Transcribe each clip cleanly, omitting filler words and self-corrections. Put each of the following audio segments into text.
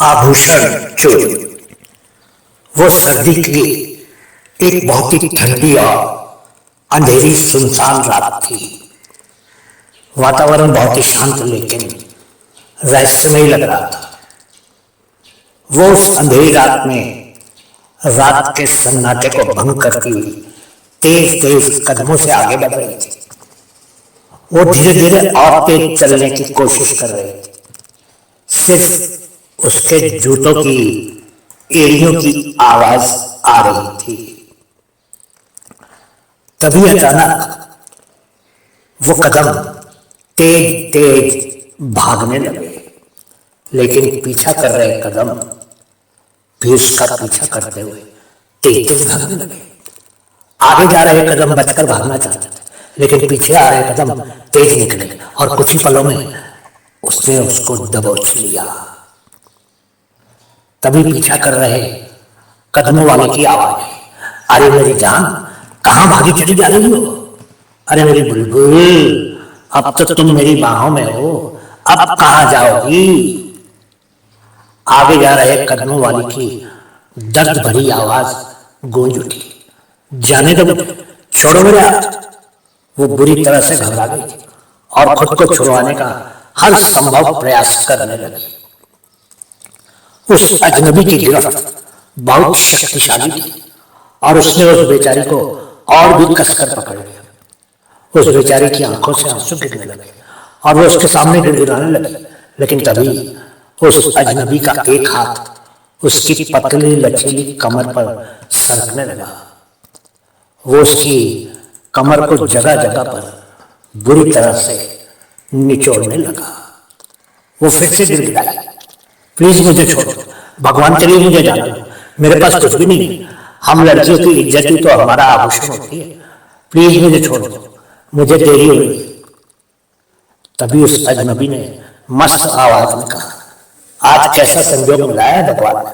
आभूषण चोरी। वो सर्दी की एक बहुत ही ठंडी और अंधेरी सुनसान रात थी। वातावरण बहुत ही शांत लेकिन रहस्यमय लग रहा था। वो उस अंधेरी रात में रात के सन्नाटे को भंग करती हुई तेज तेज कदमों से आगे बढ़ रही थी। वो धीरे धीरे और तेज चलने की कोशिश कर रही थी। सिर्फ उसके जूतों की एड़ियों की आवाज आ रही थी। तभी अचानक वो कदम तेज तेज भागने लगे, लेकिन पीछा कर रहे कदम भी उसका पीछा करते हुए तेज तेज भागने लगे। आगे जा रहे कदम बचकर भागना चाहते थे, लेकिन पीछे आ रहे कदम तेज निकले और कुछ ही पलों में उसने उसको दबोच लिया। तभी पीछा कर रहे कदमों वाले की आवाज, अरे मेरी जान, कहां भागी चली जा रही हो? अरे मेरी बुलबुल, अब तो तुम मेरी बाहों में हो, अब कहां जाओगी? आगे जा रहे कदमों वाली की दर्द भरी आवाज गूंज उठी, जाने दो, छोड़ो मेरा। वो बुरी तरह से घबरा गई और खुद को छुड़वाने का हर संभव प्रयास करने लगी। उस अजनबी की गिरफ्त बहुत शक्तिशाली थी और उसने उस बेचारी को और भी कसकर पकड़ लिया। उस बेचारी की आंखों से आंसू गिरने लगे और वो उसके सामने गिड़गिड़ाने लगी, लेकिन तभी उस अजनबी का एक हाथ उसकी पतली लचीली कमर पर सरकने लगा। वो उसकी कमर को जगह जगह पर बुरी तरह से निचोड़ने लगा। वो फिर से गिड़गिड़ाई, प्लीज मुझे छोड़ो, भगवान के लिए मुझे जाने दो, मेरे पास कुछ भी नहीं, हम लड़कियों की इज्जत ही तो हमारा आभूषण होती है, प्लीज मुझे छोड़ दो, मुझे देरी हो रही है। तभी उस अजनबी ने मस्त आवाज में कहा, आज कैसा संयोग मिला है भगवान ने,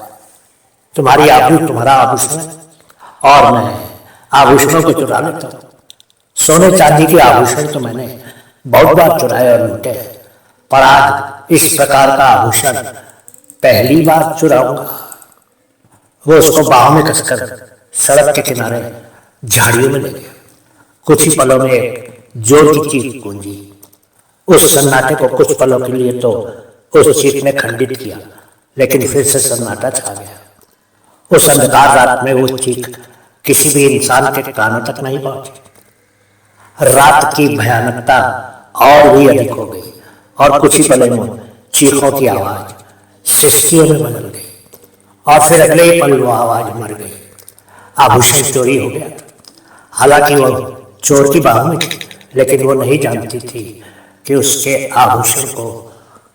तुम्हारी आबरू तुम्हारा आभूषण है और मैं आभूषणों को चुरा लेता हूँ। सोने चांदी के आभूषण तो मैंने बहुत बार चुराए और लूटे, पर आज इस प्रकार का आभूषण पहली बार चुराऊंगा। वो उसको बाहों में कसकर सड़क के किनारे झाड़ियों में ले गया। कुछ ही पलों में एक जोर की चीख गूंजी। उस सन्नाटे को कुछ पलों के लिए तो उस चीख ने खंडित किया, लेकिन फिर से सन्नाटा छा गया। उस अंधकार रात में वो चीख किसी भी इंसान के कानों तक नहीं पहुंची। रात की भयानकता और भी अधिक हो गई और कुछ ही पलों में चीखों की आवाज सिसकियों में बदल गई और फिर अगले ही पल वो आवाज मर गई। आभूषण चोरी हो गया था। हालांकि वो चोर की बाहों में थी, लेकिन वो नहीं जानती थी कि उसके आभूषण को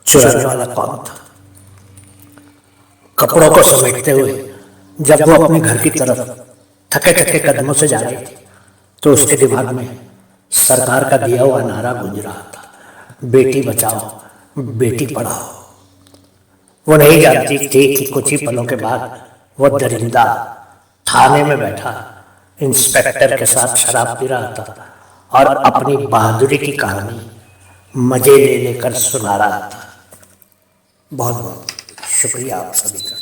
चुराने वाला कौन था। कपड़ों को समेटते हुए जब वो अपने घर की तरफ थके थके कदमों से जा रही थी, तो उसके दिमाग में सरकार का दिया हुआ नारा गूंज रहा था, बेटी बचाओ बेटी पढ़ाओ। वो नहीं जानती थी कि कुछ ही पलों के बाद वो दरिंदा थाने में बैठा इंस्पेक्टर के साथ शराब पी रहा था और अपनी बहादुरी की कहानी मजे ले लेकर सुना रहा था। बहुत बहुत शुक्रिया आप सभी का।